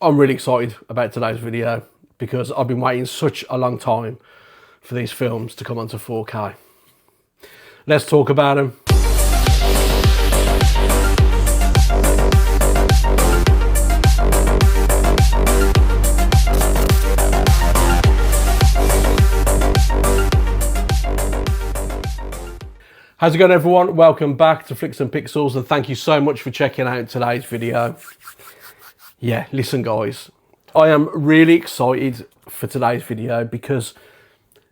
I'm really excited about today's video because I've been waiting such a long time for these films to come onto 4K. Let's talk about them. How's it going, everyone? Welcome back to Flicks and Pixels, and thank you so much for checking out today's video. Yeah, listen guys, I am really excited for today's video because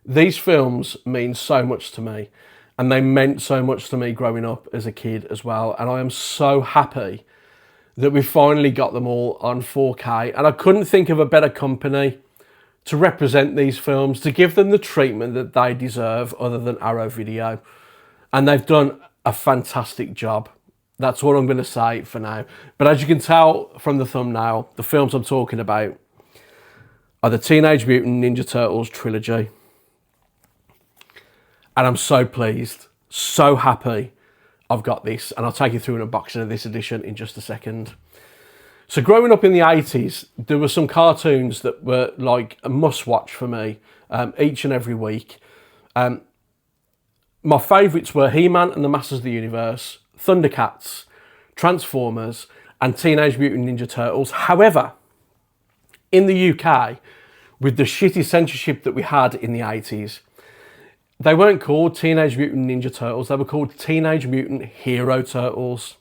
these films mean so much to me, and they meant so much to me growing up as a kid as well, and I am so happy that we finally got them all on 4K, and I couldn't think of a better company to represent these films, to give them the treatment that they deserve other than Arrow Video. And they've done a fantastic job. That's all I'm going to say for now. But as you can tell from the thumbnail, the films I'm talking about are the Teenage Mutant Ninja Turtles trilogy. And I'm so pleased, so happy I've got this. And I'll take you through an unboxing of this edition in just a second. So growing up in the 80s, there were some cartoons that were like a must-watch for me each and every week. My favourites were He-Man and the Masters of the Universe, Thundercats, Transformers, and Teenage Mutant Ninja Turtles. However, in the UK, with the shitty censorship that we had in the 80s, they weren't called Teenage Mutant Ninja Turtles, they were called Teenage Mutant Hero Turtles.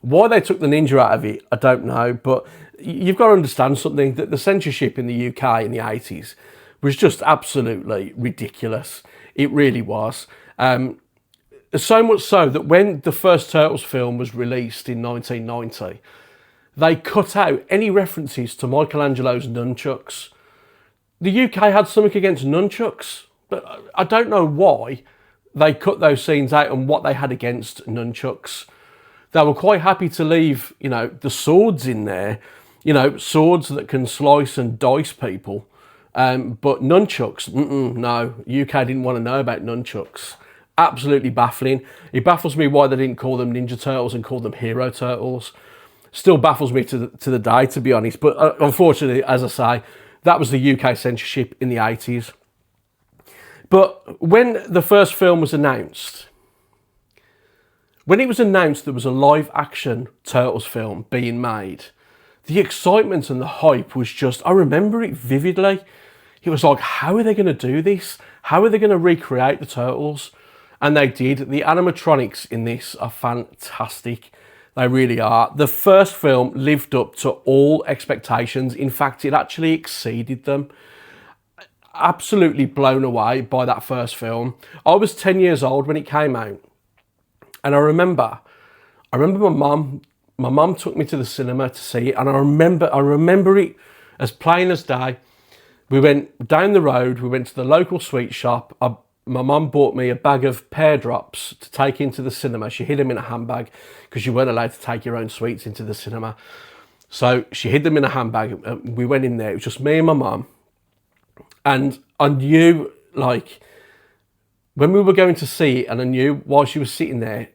Why they took the ninja out of it, I don't know, but you've got to understand something, that the censorship in the UK in the 80s was just absolutely ridiculous. It really was. So much so that when the first Turtles film was released in 1990, they cut out any references to Michelangelo's nunchucks. The UK had something against nunchucks, but I don't know why they cut those scenes out and what they had against nunchucks. They were quite happy to leave, you know, the swords in there, you know, swords that can slice and dice people. But nunchucks, no, UK didn't want to know about nunchucks. Absolutely baffling. It baffles me why they didn't call them Ninja Turtles and call them Hero Turtles. Still baffles me to the day, to be honest. But unfortunately, as I say, that was the UK censorship in the 80s. But when the first film was announced, there was a live action Turtles film being made, the excitement and the hype was just, I remember it vividly. It was like, how are they going to do this? How are they going to recreate the Turtles? And they did. The animatronics in this are fantastic. They really are. The first film lived up to all expectations. In fact, it actually exceeded them. Absolutely blown away by that first film. I was 10 years old when it came out. And I remember my mum took me to the cinema to see it. And I remember it as plain as day. We went down the road, we went to the local sweet shop. My mum bought me a bag of pear drops to take into the cinema. She hid them in a handbag because you weren't allowed to take your own sweets into the cinema. So she hid them in a handbag. We went in there. It was just me and my mum. And I knew, like, when we were going to see it, and I knew while she was sitting there,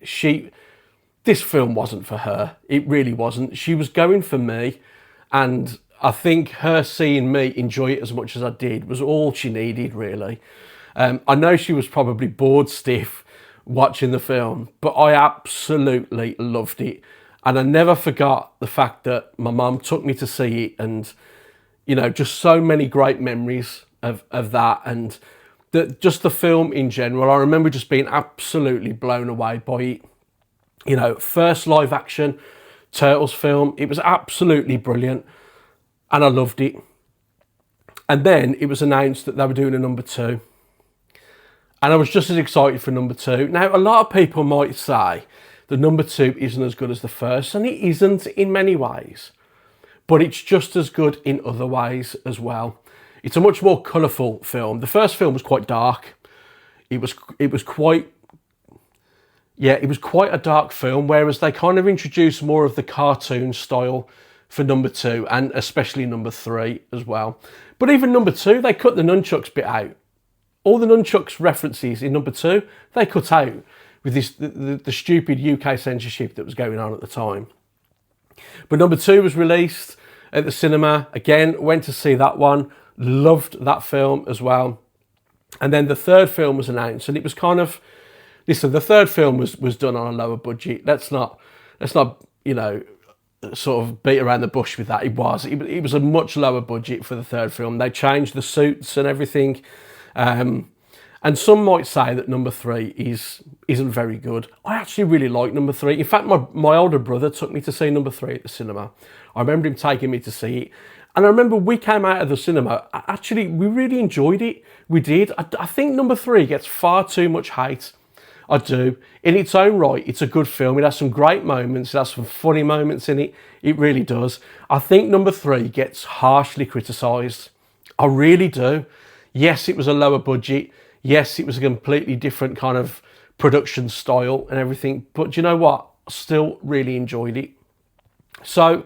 this film wasn't for her. It really wasn't. She was going for me. And I think her seeing me enjoy it as much as I did was all she needed, really. I know she was probably bored stiff watching the film, but I absolutely loved it. And I never forgot the fact that my mum took me to see it, and, you know, just so many great memories of that, and just the film in general. I remember just being absolutely blown away by it. You know, first live action Turtles film, it was absolutely brilliant, and I loved it. And then it was announced that they were doing a number 2. And I was just as excited for number 2. Now, a lot of people might say the number 2 isn't as good as the first, and it isn't in many ways, but it's just as good in other ways as well. It's a much more colourful film. The first film was quite dark. It was quite a dark film, whereas they kind of introduced more of the cartoon style for number 2, and especially number 3 as well. But even number 2, they cut the nunchucks bit out. All the nunchucks references in number 2, they cut out with the stupid UK censorship that was going on at the time. But number 2 was released. at the cinema. Again, went to see that one. Loved that film as well. And then the third film was announced, and it was kind of, listen, the third film was done on a lower budget. Let's not, you know, sort of beat around the bush with that. It was a much lower budget for the third film. They changed the suits and everything. And some might say that number 3 isn't very good. I actually really like number 3. In fact, my older brother took me to see number 3 at the cinema. I remember him taking me to see it. And I remember we came out of the cinema, actually, we really enjoyed it. We did. I think number 3 gets far too much hate. I do. In its own right, it's a good film. It has some great moments. It has some funny moments in it. It really does. I think number 3 gets harshly criticised. I really do. Yes, it was a lower budget. Yes, it was a completely different kind of production style and everything. But you know what? I still really enjoyed it. So,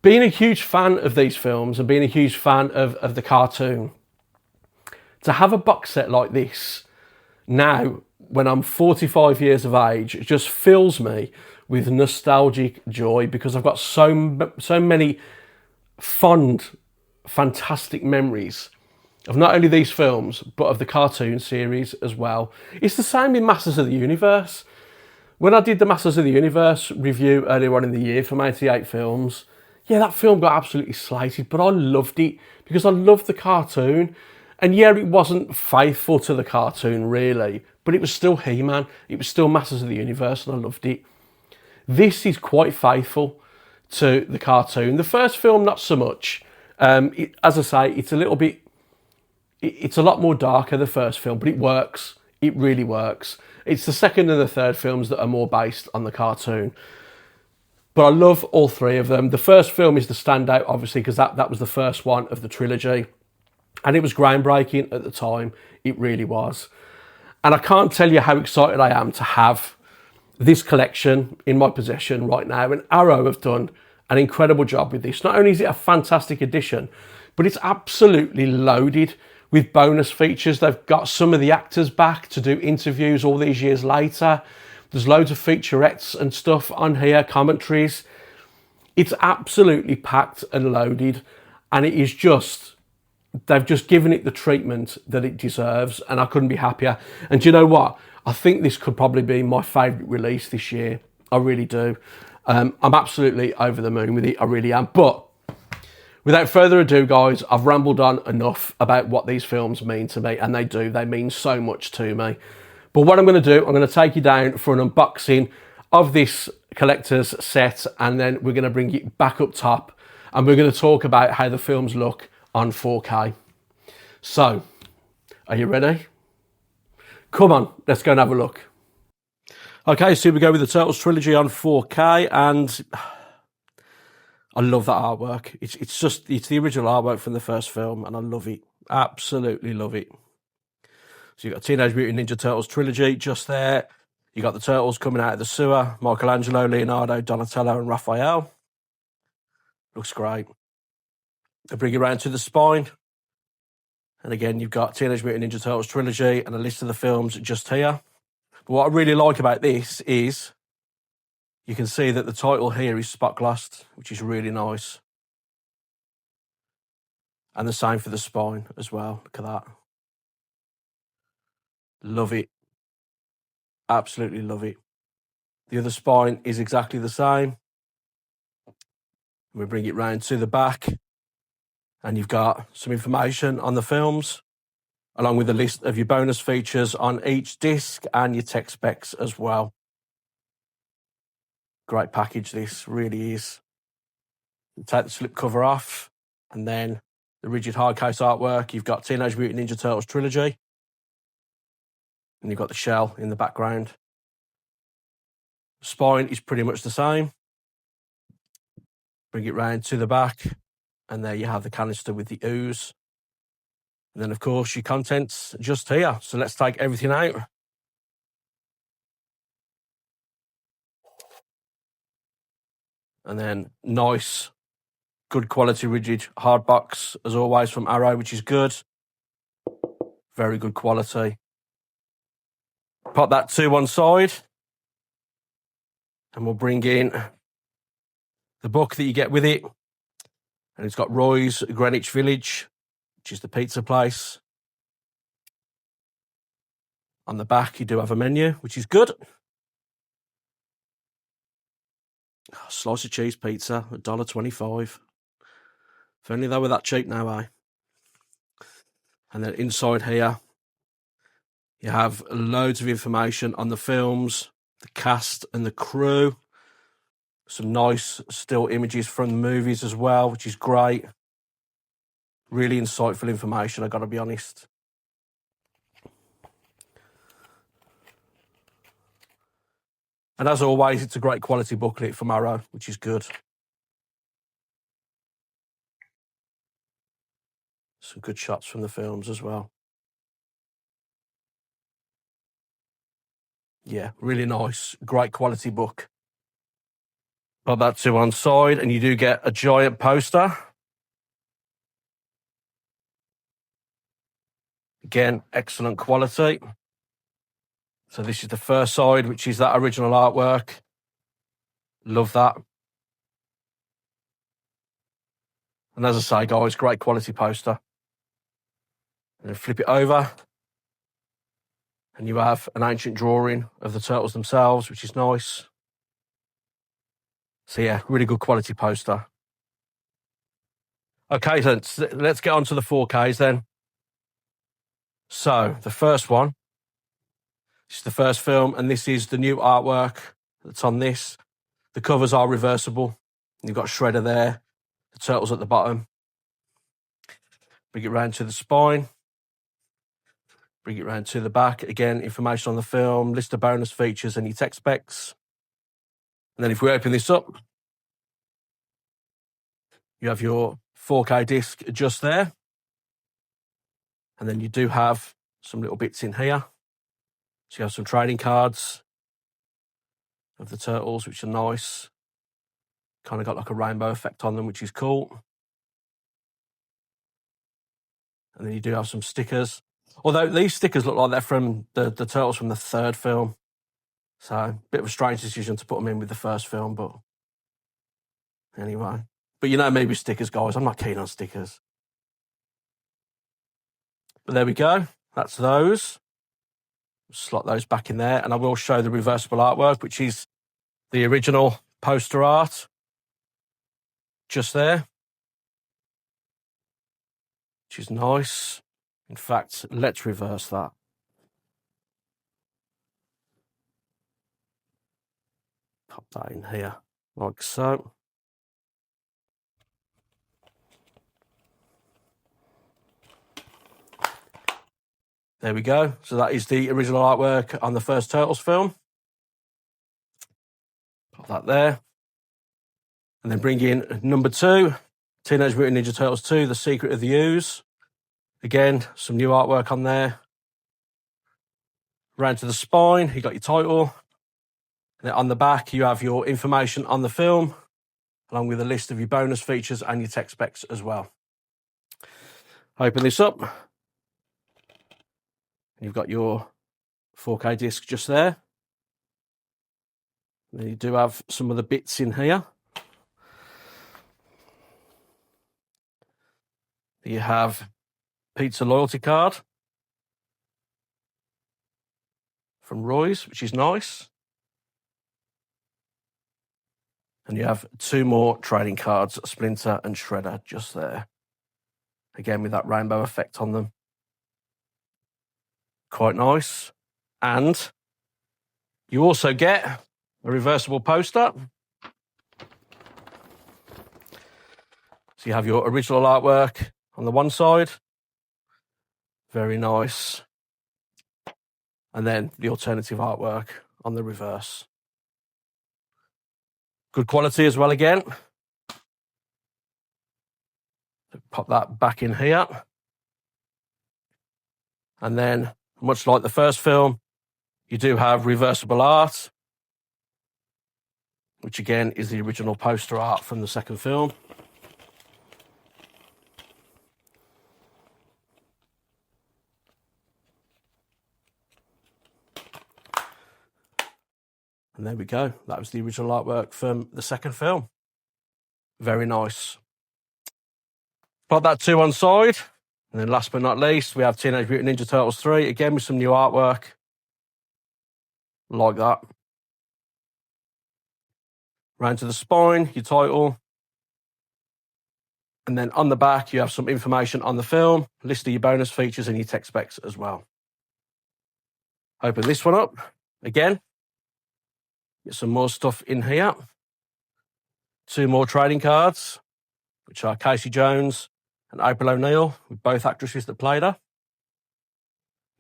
being a huge fan of these films and being a huge fan of the cartoon, to have a box set like this now, when I'm 45 years of age, it just fills me with nostalgic joy, because I've got so many fond, fantastic memories of not only these films, but of the cartoon series as well. It's the same in Masters of the Universe. When I did the Masters of the Universe review earlier on in the year from 88 films, yeah, that film got absolutely slated, but I loved it because I loved the cartoon. And yeah, it wasn't faithful to the cartoon really, but it was still He-Man. It was still Masters of the Universe, and I loved it. This is quite faithful to the cartoon. The first film, not so much. As I say, it's a little bit, it's a lot more darker, the first film, but it works. It really works. It's the second and the third films that are more based on the cartoon. But I love all 3 of them. The first film is the standout, obviously, because that was the first one of the trilogy. And it was groundbreaking at the time. It really was. And I can't tell you how excited I am to have this collection in my possession right now. And Arrow have done an incredible job with this. Not only is it a fantastic edition, but it's absolutely loaded with bonus features. They've got some of the actors back to do interviews all these years later. There's loads of featurettes and stuff on here, commentaries. It's absolutely packed and loaded, and it is just, they've just given it the treatment that it deserves, and I couldn't be happier. And do you know what? I think this could probably be my favourite release this year. I really do. I'm absolutely over the moon with it. I really am. But without further ado, guys, I've rambled on enough about what these films mean to me, and they do. They mean so much to me. But what I'm going to do, I'm going to take you down for an unboxing of this collector's set, and then we're going to bring it back up top, and we're going to talk about how the films look on 4K. So, are you ready? Come on, let's go and have a look. Okay, so here we go with the Turtles Trilogy on 4K, and I love that artwork. It's the original artwork from the first film, and I love it. Absolutely love it. So you've got Teenage Mutant Ninja Turtles Trilogy just there. You got the Turtles coming out of the sewer. Michelangelo, Leonardo, Donatello, and Raphael. Looks great. I bring it around to the spine. And again, you've got Teenage Mutant Ninja Turtles Trilogy and a list of the films just here. But what I really like about this is you can see that the title here is spot glossed, which is really nice. And the same for the spine as well. Look at that. Love it. Absolutely love it. The other spine is exactly the same. We bring it round to the back, and you've got some information on the films, along with a list of your bonus features on each disc and your tech specs as well. Great package, this really is. You take the slip cover off, and then the rigid hard case artwork. You've got Teenage Mutant Ninja Turtles Trilogy, and you've got the shell in the background. Spine is pretty much the same. Bring it round to the back, and there you have the canister with the ooze. And then, of course, your contents just here. So let's take everything out. And then nice, good quality rigid hard box, as always, from Arrow, which is good. Very good quality. Pop that to one side. And we'll bring in the book that you get with it. And it's got Roy's Greenwich Village, which is the pizza place. On the back, you do have a menu, which is good. Slice of cheese pizza, $1.25. If only they were that cheap now, eh? And then inside here, you have loads of information on the films, the cast and the crew. Some nice still images from the movies as well, which is great. Really insightful information, I've got to be honest. And as always, it's a great quality booklet from Arrow, which is good. Some good shots from the films as well. Yeah, really nice. Great quality book. Put that to one side, and you do get a giant poster. Again, excellent quality. So this is the first side, which is that original artwork. Love that. And as I say, guys, great quality poster. And then flip it over, and you have an ancient drawing of the turtles themselves, which is nice. So yeah, really good quality poster. Okay, then let's get on to the 4Ks then. So the first one, this is the first film, and this is the new artwork that's on this. The covers are reversible. You've got Shredder there, the turtles at the bottom. Bring it round to the spine. Bring it round to the back. Again, information on the film, list of bonus features and your tech specs. And then if we open this up, you have your 4K disc just there. And then you do have some little bits in here. So you have some trading cards of the turtles, which are nice. Kind of got like a rainbow effect on them, which is cool. And then you do have some stickers. Although these stickers look like they're from the turtles from the third film. So a bit of a strange decision to put them in with the first film, but anyway. But you know me with stickers, guys. I'm not keen on stickers. But there we go. That's those. Slot those back in there. And I will show the reversible artwork, which is the original poster art. Just there. Which is nice. In fact, let's reverse that. Pop that in here, like so. There we go. So that is the original artwork on the first Turtles film. Pop that there. And then bring in number 2, Teenage Mutant Ninja Turtles 2, The Secret of the Ooze. Again, some new artwork on there. Round to the spine, you got your title. And then on the back, you have your information on the film, along with a list of your bonus features and your tech specs as well. Open this up. You've got your 4K disc just there. And then you do have some of the bits in here. You have pizza loyalty card from Roy's, which is nice. And you have 2 more trading cards, Splinter and Shredder, just there. Again, with that rainbow effect on them. Quite nice. And you also get a reversible poster. So you have your original artwork on the one side. Very nice. And then the alternative artwork on the reverse. Good quality as well again. Pop that back in here. And then, much like the first film, you do have reversible art, which again is the original poster art from the second film. And there we go. That was the original artwork from the second film. Very nice. Pop that to one side. And then last but not least, we have Teenage Mutant Ninja Turtles 3, again with some new artwork. Like that. Round to the spine, your title. And then on the back, you have some information on the film, list of your bonus features and your tech specs as well. Open this one up. Again, get some more stuff in here. 2 more trading cards, which are Casey Jones and April O'Neil, with both actresses that played her.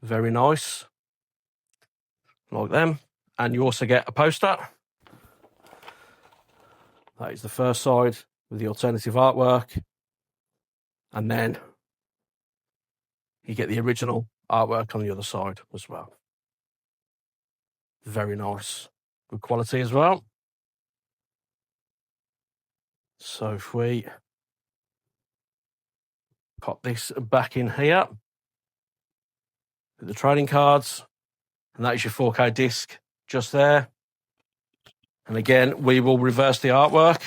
Very nice. Like them. And you also get a poster. That is the first side with the alternative artwork. And then you get the original artwork on the other side as well. Very nice. Good quality as well. So if we pop this back in here, with the trading cards, and that is your 4K disc just there. And again, we will reverse the artwork.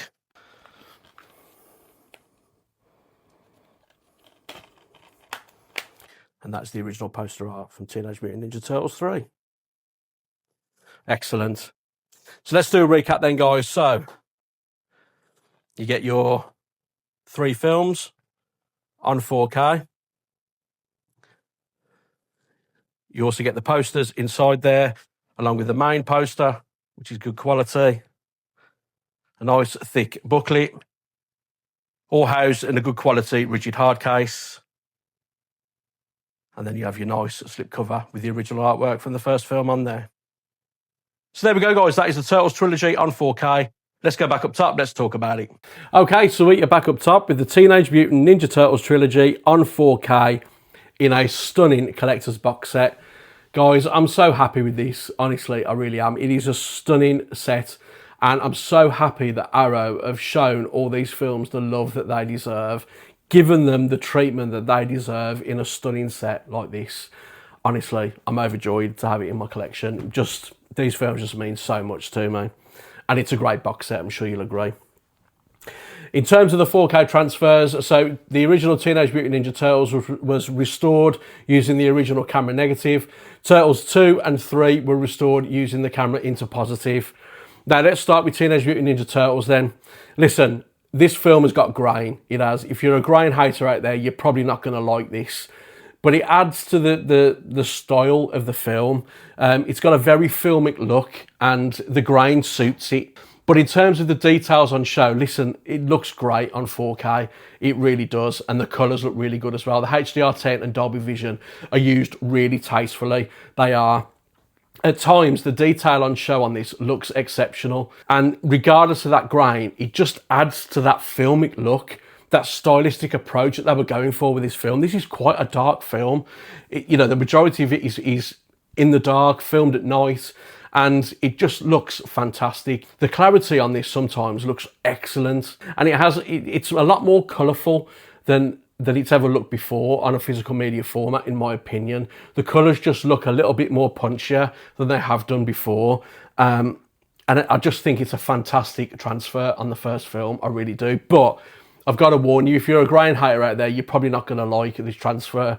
And that's the original poster art from Teenage Mutant Ninja Turtles 3. Excellent. So let's do a recap then, guys. So you get your 3 films on 4K. You also get the posters inside there, along with the main poster, which is good quality. A nice thick booklet, all housed in a good quality rigid hard case. And then you have your nice slip cover with the original artwork from the first film on there. So there we go, guys. That is the Turtles Trilogy on 4K. Let's go back up top. Let's talk about it. Okay, so we're back up top with the Teenage Mutant Ninja Turtles Trilogy on 4K in a stunning collector's box set. Guys, I'm so happy with this. Honestly, I really am. It is a stunning set. And I'm so happy that Arrow have shown all these films the love that they deserve, given them the treatment that they deserve in a stunning set like this. Honestly, I'm overjoyed to have it in my collection. Just, these films just mean so much to me. And it's a great box set, I'm sure you'll agree. In terms of the 4K transfers, so the original Teenage Mutant Ninja Turtles was restored using the original camera negative. Turtles 2 and 3 were restored using the camera into positive. Now let's start with Teenage Mutant Ninja Turtles then. Listen, this film has got grain. It has. If you're a grain hater out there, you're probably not going to like this. But it adds to the style of the film. It's got a very filmic look and the grain suits it. But in terms of the details on show, listen, it looks great on 4K. It really does. And the colours look really good as well. The HDR10 and Dolby Vision are used really tastefully. They are. At times, the detail on show on this looks exceptional. And regardless of that grain, it just adds to that filmic look, that stylistic approach that they were going for with this film. This is quite a dark film. You know, the majority of it is in the dark, filmed at night, and it just looks fantastic. The clarity on this sometimes looks excellent, and it's a lot more colourful than it's ever looked before on a physical media format, in my opinion. The colours just look a little bit more punchier than they have done before. And I just think it's a fantastic transfer on the first film, I really do. But I've got to warn you, if you're a grain hater out there, you're probably not going to like this transfer.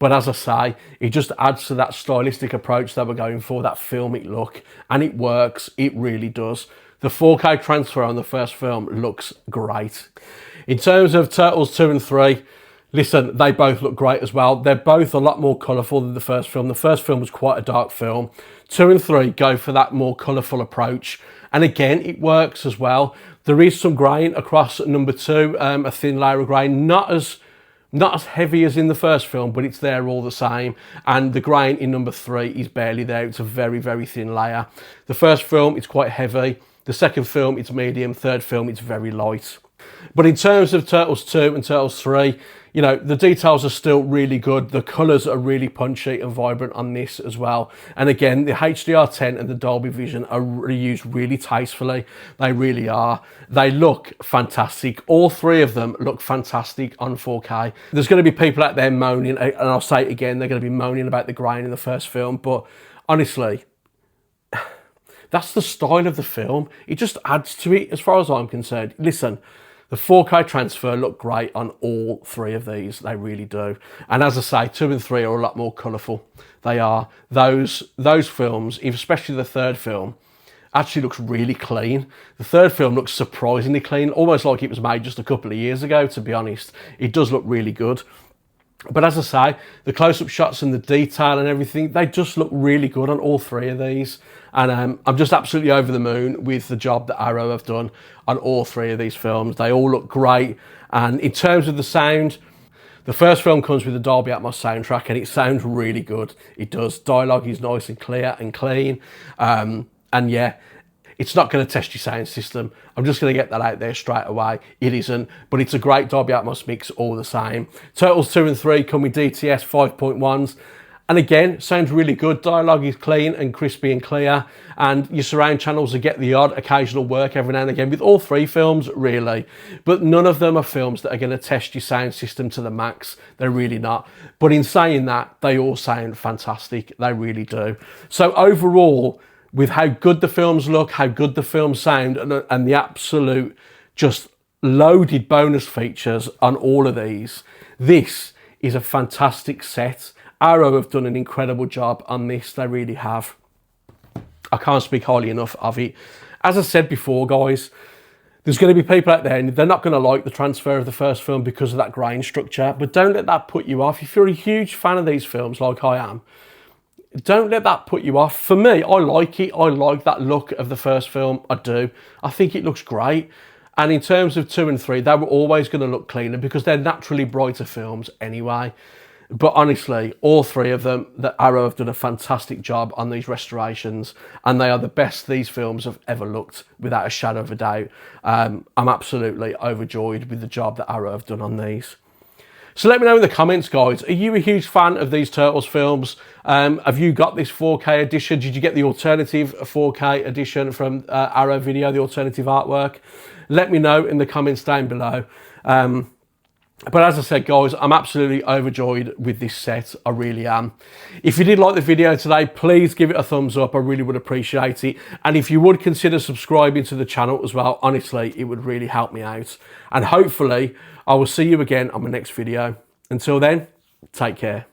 But as I say, it just adds to that stylistic approach that we're going for, that filmic look, and it works, it really does. The 4K transfer on the first film looks great. In terms of Turtles 2 and 3, listen, they both look great as well. They're both a lot more colourful than the first film. The first film was quite a dark film. 2 and 3 go for that more colourful approach. And again, it works as well. There is some grain across number 2, a thin layer of grain, not as heavy as in the first film, but it's there all the same. And the grain in number 3 is barely there. It's a very, very thin layer. The first film, it's quite heavy. The second film, it's medium. Third film, it's very light. But in terms of Turtles 2 and Turtles 3, you know, the details are still really good. The colours are really punchy and vibrant on this as well. And again, the HDR10 and the Dolby Vision are used really tastefully. They really are. They look fantastic. All 3 of them look fantastic on 4K. There's going to be people out there moaning, and I'll say it again, they're going to be moaning about the grain in the first film. But honestly, that's the style of the film. It just adds to it as far as I'm concerned. Listen, The 4K transfer look great on all three of these, they really do. And as I say, 2 and 3 are a lot more colourful. They are. Those films, especially the third film, actually looks really clean. The third film looks surprisingly clean, almost like it was made just a couple of years ago, to be honest. It does look really good. But as I say, the close-up shots and the detail and everything, they just look really good on all three of these. And I'm just absolutely over the moon with the job that Arrow have done on all three of these films. They all look great. And in terms of the sound, the first film comes with the Dolby Atmos soundtrack and it sounds really good. It does. Dialogue is nice and clear and clean. And yeah, it's not going to test your sound system. I'm just going to get that out there straight away. It isn't, but it's a great Dolby Atmos mix all the same. Turtles 2 and 3 come with DTS 5.1s. And again, sounds really good. Dialogue is clean and crispy and clear. And your surround channels will get the odd occasional work every now and again with all three films, really. But none of them are films that are going to test your sound system to the max. They're really not. But in saying that, they all sound fantastic. They really do. So overall, with how good the films look, how good the films sound, and the absolute just loaded bonus features on all of these, this is a fantastic set. Arrow have done an incredible job on this, they really have. I can't speak highly enough of it. As I said before, guys, there's going to be people out there and they're not going to like the transfer of the first film because of that grain structure, but don't let that put you off. If you're a huge fan of these films like I am, don't let that put you off. For me, I like it. I like that look of the first film. I do. I think it looks great. And in terms of 2 and 3, they were always going to look cleaner because they're naturally brighter films anyway. But honestly, all three of them, the Arrow have done a fantastic job on these restorations, and they are the best these films have ever looked, without a shadow of a doubt. I'm absolutely overjoyed with the job that Arrow have done on these. So let me know in the comments, guys, are you a huge fan of these Turtles films? Have you got this 4K edition? Did you get the alternative 4K edition from Arrow Video, the alternative artwork? Let me know in the comments down below. But as I said, guys, I'm absolutely overjoyed with this set. I really am. If you did like the video today, please give it a thumbs up. I really would appreciate it. And if you would consider subscribing to the channel as well, honestly, it would really help me out. And hopefully, I will see you again on my next video. Until then, take care.